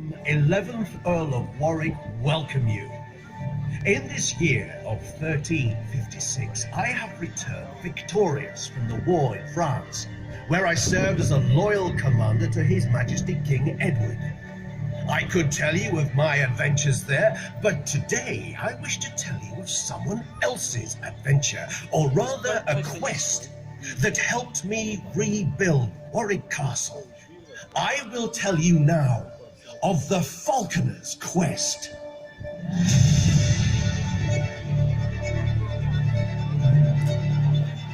11th Earl of Warwick welcome you. In this year of 1356, I have returned victorious from the war in France, where I served as a loyal commander to His Majesty King Edward. I could tell you of my adventures there, but today I wish to tell you of someone else's adventure, or rather a quest, that helped me rebuild Warwick Castle. I will tell you now of the Falconers' quest.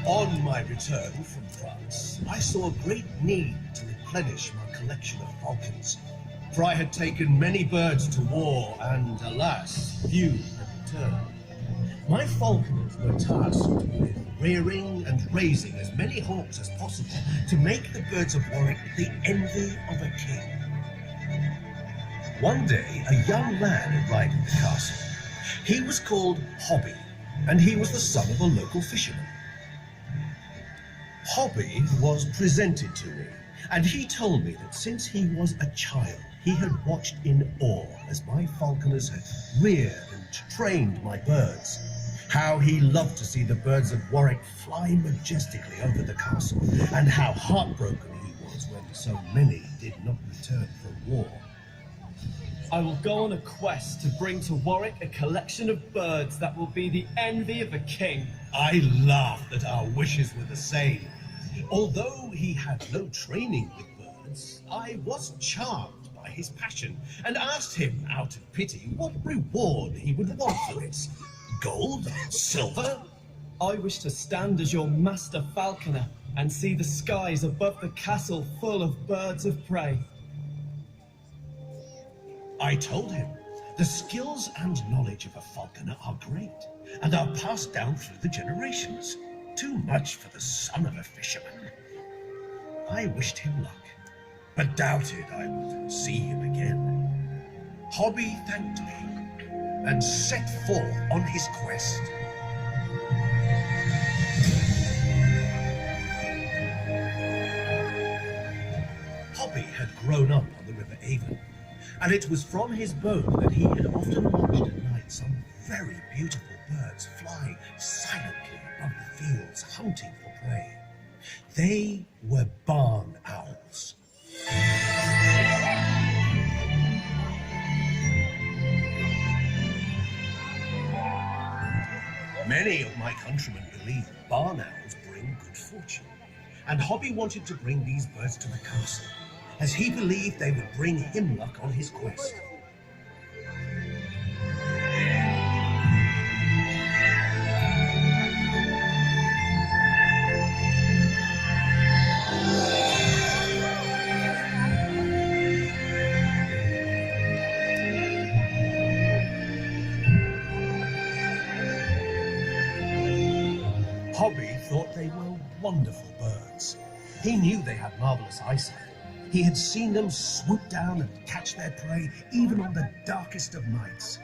On my return from France, I saw a great need to replenish my collection of falcons, for I had taken many birds to war, and alas, few had returned. My falconers were tasked with rearing and raising as many hawks as possible to make the birds of Warwick the envy of a king. One day, a young lad arrived at the castle. He was called Hobby, and he was the son of a local fisherman. Hobby was presented to me, and he told me that since he was a child, he had watched in awe as my falconers had reared and trained my birds. How he loved to see the birds of Warwick fly majestically over the castle, and how heartbroken he was when so many did not return from war. I will go on a quest to bring to Warwick a collection of birds that will be the envy of a king. I laughed that our wishes were the same. Although he had no training with birds, I was charmed by his passion and asked him out of pity what reward he would want for it. Gold? Silver? I wish to stand as your master falconer and see the skies above the castle full of birds of prey. I told him the skills and knowledge of a falconer are great and are passed down through the generations. Too much for the son of a fisherman. I wished him luck, but doubted I would see him again. Hobby thanked me and set forth on his quest. Hobby had grown up on the River Avon, and it was from his boat that he had often watched at night some very beautiful birds flying silently above the fields, hunting for prey. They were barn owls. Many of my countrymen believe barn owls bring good fortune, and Hobby wanted to bring these birds to the castle, as he believed they would bring him luck on his quest. Hobby thought they were wonderful birds. He knew they had marvelous eyesight. He had seen them swoop down and catch their prey, even on the darkest of nights.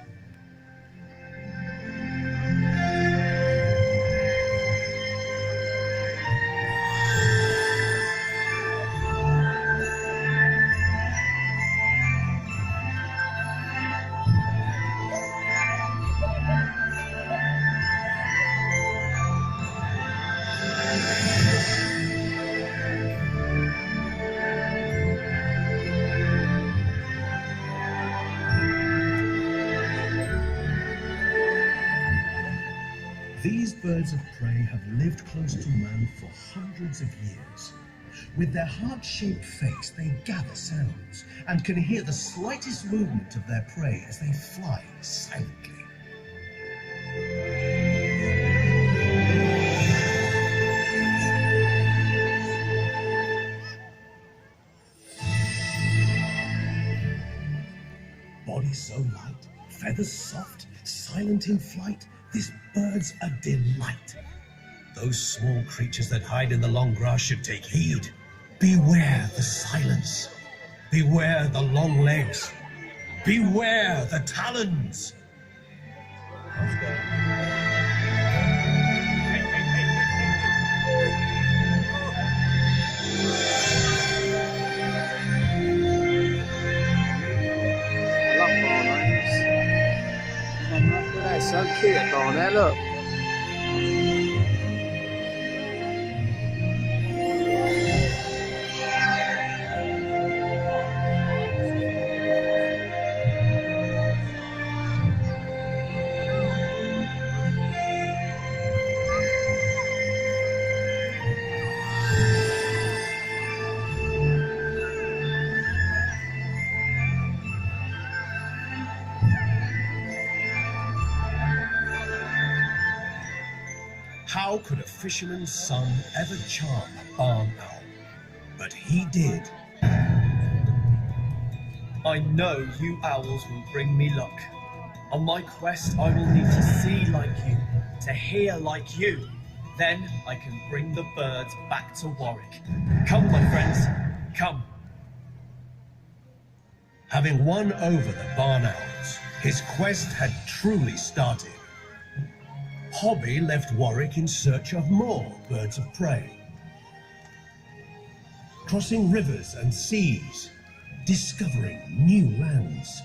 These birds of prey have lived close to man for hundreds of years. With their heart-shaped face, they gather sounds and can hear the slightest movement of their prey as they fly silently. Body so light, feathers soft, silent in flight, this bird's a delight. Those small creatures that hide in the long grass should take heed. Beware the silence. Beware the long legs. Beware the talons. cute that barn there, look. How could a fisherman's son ever charm a barn owl? But he did. I know you owls will bring me luck. On my quest, I will need to see like you, to hear like you. Then I can bring the birds back to Warwick. Come, my friends, come. Having won over the barn owls, his quest had truly started. Hobby left Warwick in search of more birds of prey. Crossing rivers and seas, discovering new lands.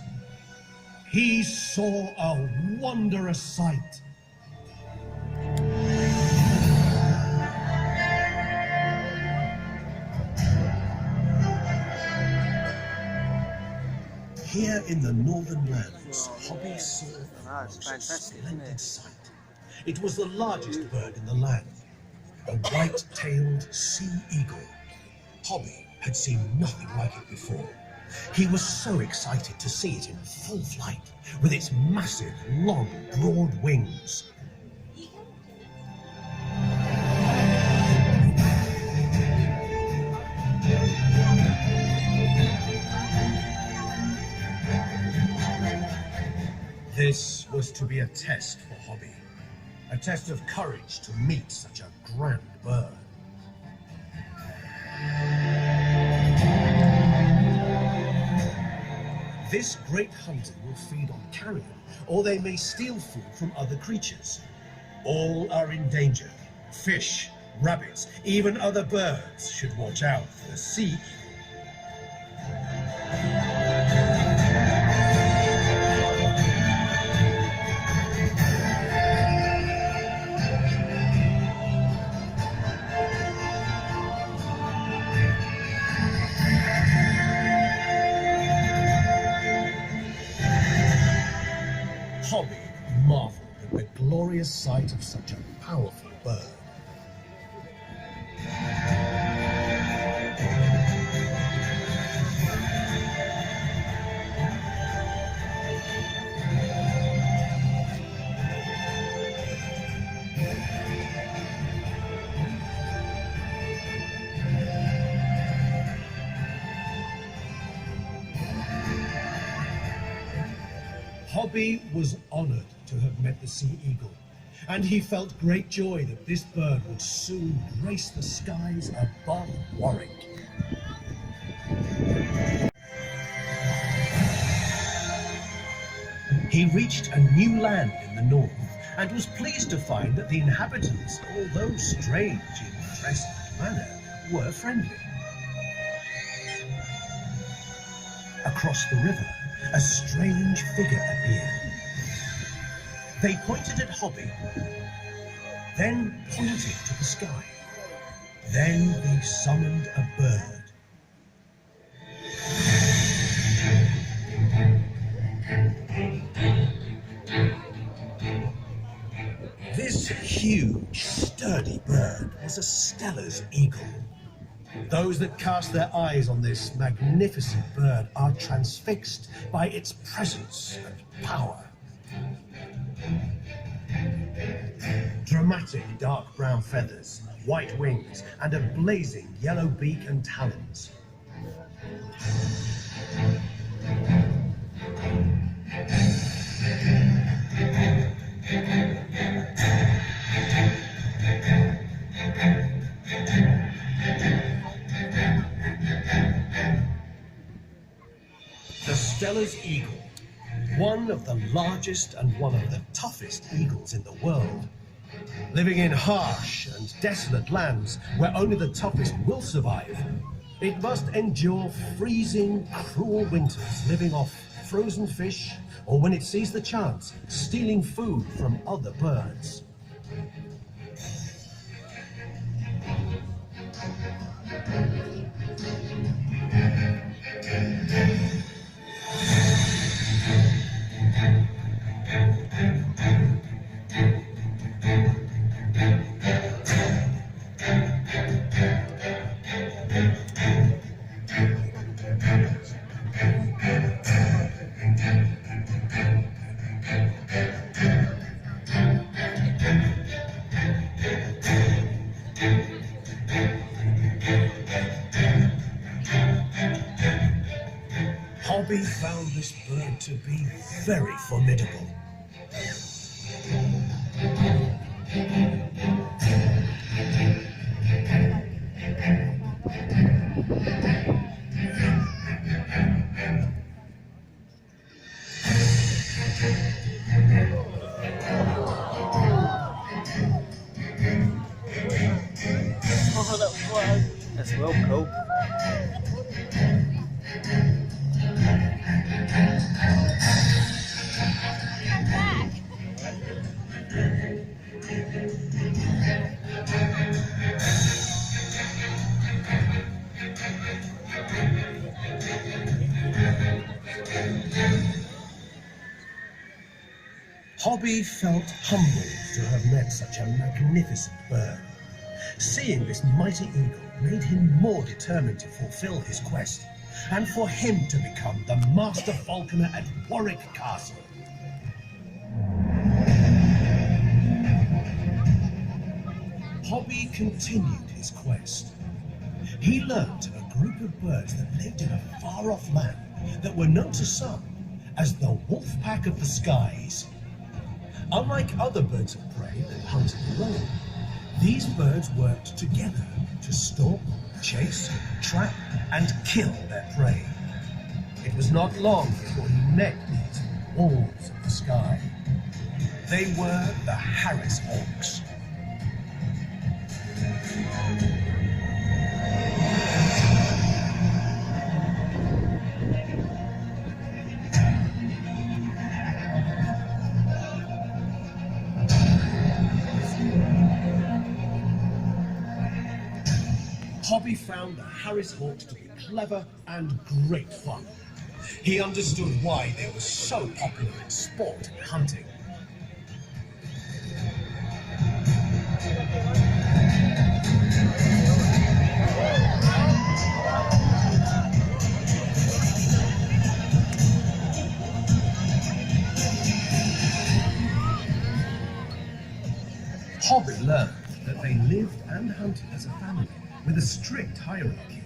He saw a wondrous sight. Here in the northern lands, Hobby saw a splendid sight. It was the largest bird in the land, a white-tailed sea eagle. Hobby had seen nothing like it before. He was so excited to see it in full flight, with its massive, long, broad wings. This was to be a test for Hobby. A test of courage to meet such a grand bird. This great hunter will feed on carrion, or they may steal food from other creatures. All are in danger. Fish, rabbits, even other birds should watch out for the sea. Hobby marveled at the glorious sight of such a powerful bird. Hobby was honored to have met the sea eagle, and he felt great joy that this bird would soon grace the skies above Warwick. He reached a new land in the north and was pleased to find that the inhabitants, although strange in dress and manner, were friendly. Across the river, a strange figure appeared. They pointed at Hobby, then pointed to the sky. Then they summoned a bird. This huge, sturdy bird was a Steller's eagle. Those that cast their eyes on this magnificent bird are transfixed by its presence and power. Dramatic dark brown feathers, white wings, and a blazing yellow beak and talons. The Steller's eagle, one of the largest and one of the toughest eagles in the world. Living in harsh and desolate lands where only the toughest will survive, it must endure freezing, cruel winters living off frozen fish, or when it sees the chance, stealing food from other birds. Hobby found this bird to be very formidable. Oh, that was. That's well cool. Hobby felt humbled to have met such a magnificent bird. Seeing this mighty eagle made him more determined to fulfill his quest, and for him to become the master falconer at Warwick Castle. Hobby continued his quest. He learned of a group of birds that lived in a far-off land that were known to some as the wolf pack of the skies. Unlike other birds of prey that hunted alone, these birds worked together to stalk, chase, trap, and kill their prey. It was not long before he met these wolves of the sky. They were the Harris Hawks. Hobby found the Harris Hawks to be clever and great fun. He understood why they were so popular in sport and hunting. Hobby learned that they lived and hunted as a family, with a strict hierarchy,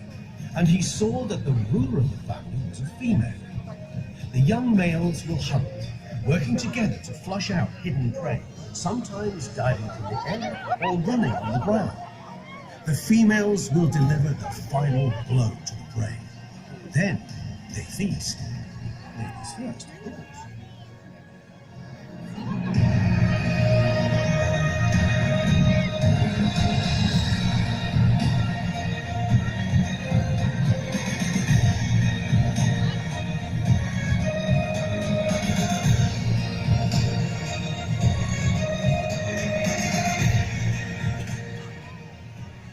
and he saw that the ruler of the family was a female. The young males will hunt, working together to flush out hidden prey, sometimes diving from the air or running on the ground. The females will deliver the final blow to the prey. Then they feast. Ladies first, of course.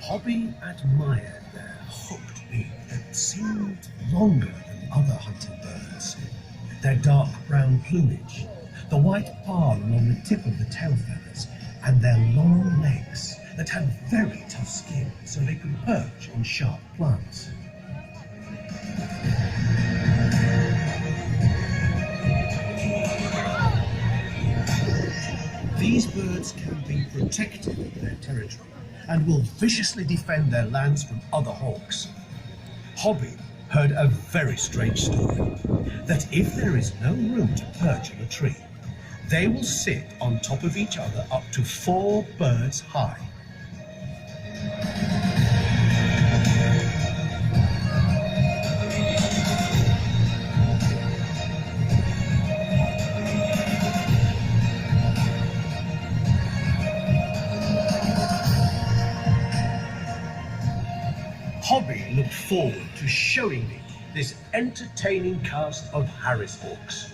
Hobby admired their hooked beak that seemed longer than other hunting birds, their dark brown plumage, the white barr along the tip of the tail feathers, and their long legs that had very tough skin so they could perch on sharp plants. These birds can be protective of their territory and will viciously defend their lands from other hawks. Hobby heard a very strange story, that if there is no room to perch on a tree, they will sit on top of each other up to 4 birds high. Hobby looked forward to showing me this entertaining cast of Harrishawks.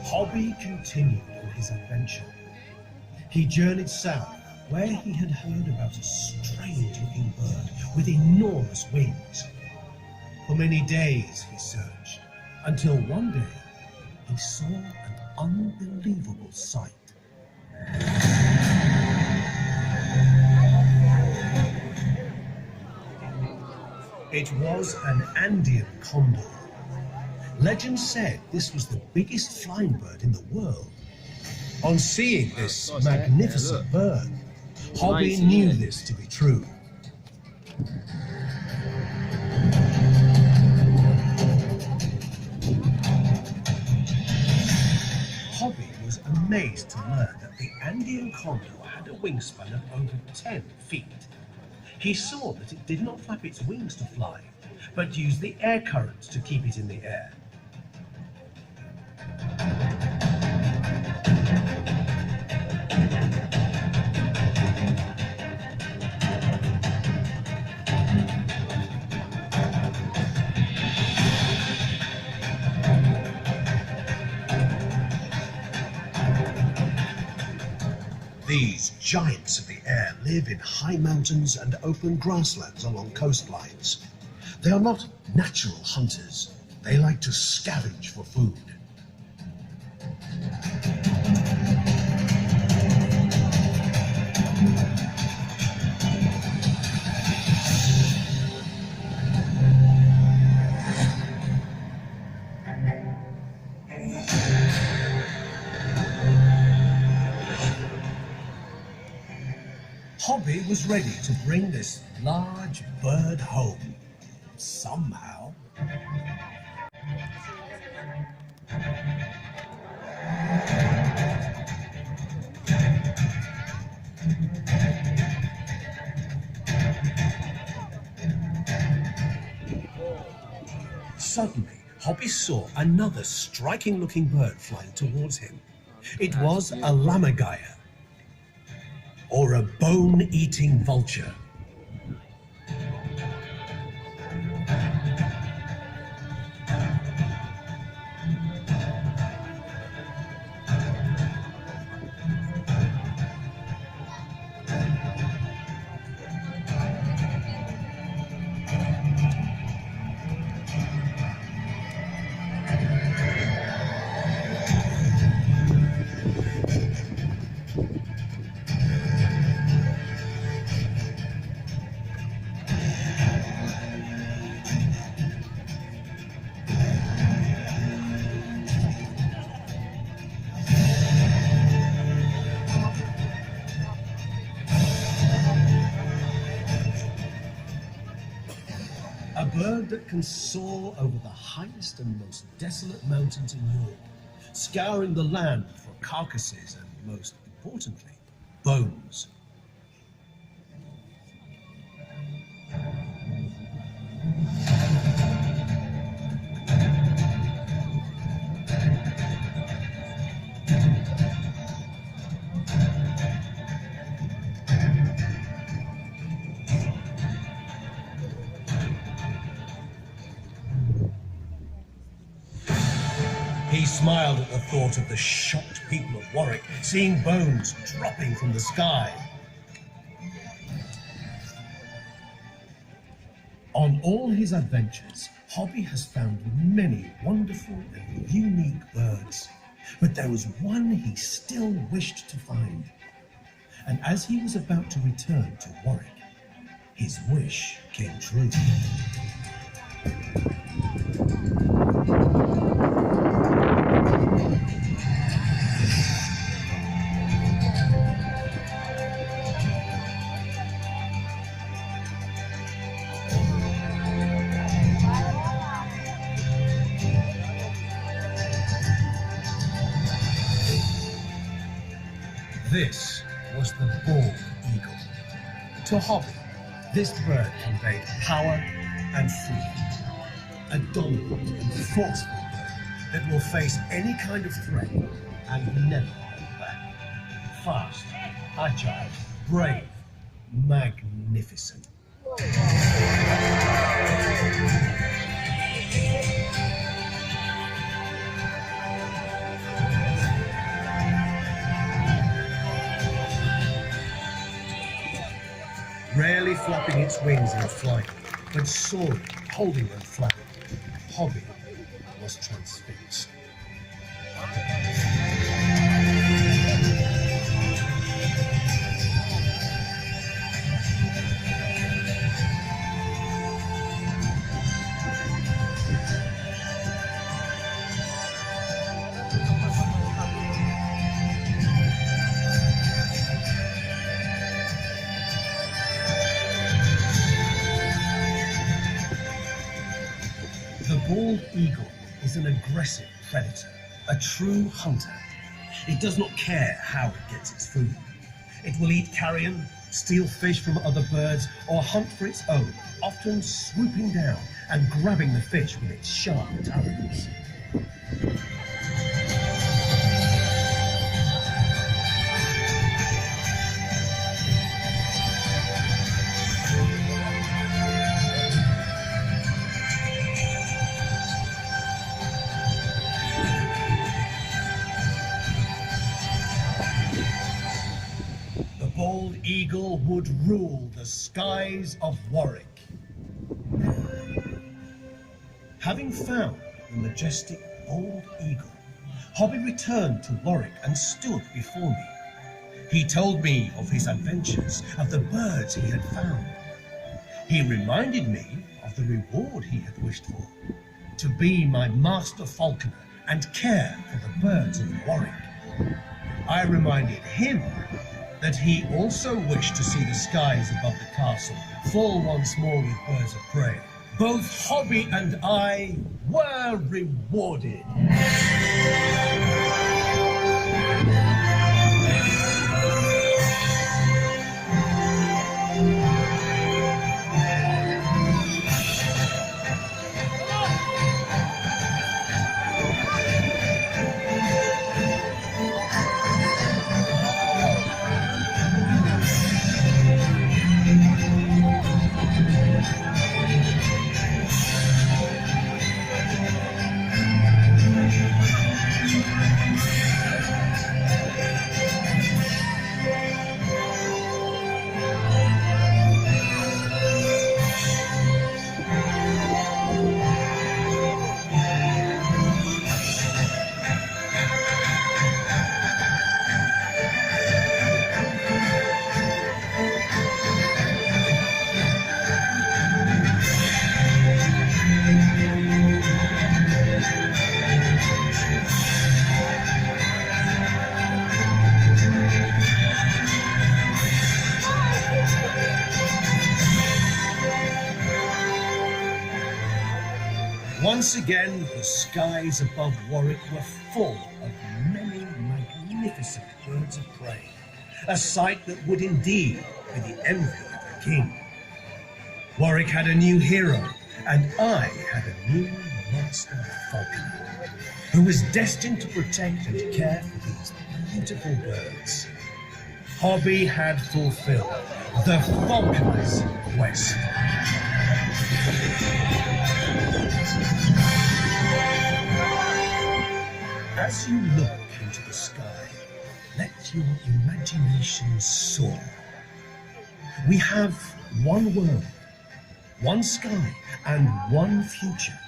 Hobby continued on his adventure. He journeyed south, where he had heard about a strange-looking bird with enormous wings. For many days he searched, until one day he saw an unbelievable sight. It was an Andean condor. Legend said this was the biggest flying bird in the world. On seeing this magnificent bird, Hobby knew this to be true. Hobby was amazed to learn that the Andean condor had a wingspan of over 10 feet. He saw that it did not flap its wings to fly, but used the air currents to keep it in the air. These giants of the air live in high mountains and open grasslands along coastlines. They are not natural hunters. They like to scavenge for food. Hobby was ready to bring this large bird home, somehow. Suddenly, Hobby saw another striking-looking bird flying towards him. It was a lammergeier, or a bone-eating vulture. A bird that can soar over the highest and most desolate mountains in Europe, scouring the land for carcasses and, most importantly, bones. He smiled at the thought of the shocked people of Warwick seeing bones dropping from the sky. On all his adventures, Hobby has found many wonderful and unique birds, but there was one he still wished to find. And as he was about to return to Warwick, his wish came true. This was the bald eagle. To Hobby, This bird conveyed power and freedom. A dominant and forceful bird that will face any kind of threat and never hold back. Fast, agile, brave, magnificent. Rarely flapping its wings in flight, but soaring, holding them flat, Hobby was transfixed. The bald eagle is an aggressive predator, a true hunter. It does not care how it gets its food. It will eat carrion, steal fish from other birds, or hunt for its own, often swooping down and grabbing the fish with its sharp talons. Bald eagle would rule the skies of Warwick. Having found the majestic bald eagle, Hobby returned to Warwick and stood before me. He told me of his adventures, of the birds he had found. He reminded me of the reward he had wished for, to be my master falconer and care for the birds of Warwick. I reminded him that he also wished to see the skies above the castle fall once more with birds of prey. Both Hobby and I were rewarded. Once again, the skies above Warwick were full of many magnificent birds of prey, a sight that would indeed be the envy of the king. Warwick had a new hero, and I had a new master falconer, who was destined to protect and care for these beautiful birds. Hobby had fulfilled the falconer's quest. As you look into the sky, let your imagination soar. We have one world, one sky, and one future.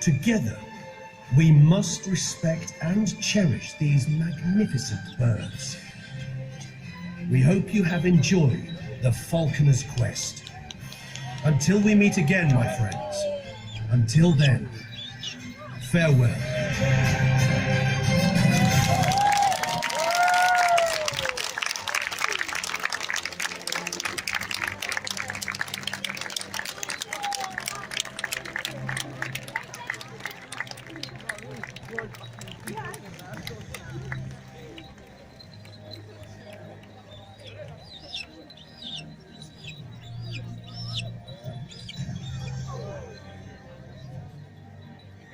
Together, we must respect and cherish these magnificent birds. We hope you have enjoyed the Falconer's Quest. Until we meet again, my friends, until then, farewell.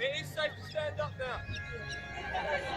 It is safe to stand up now.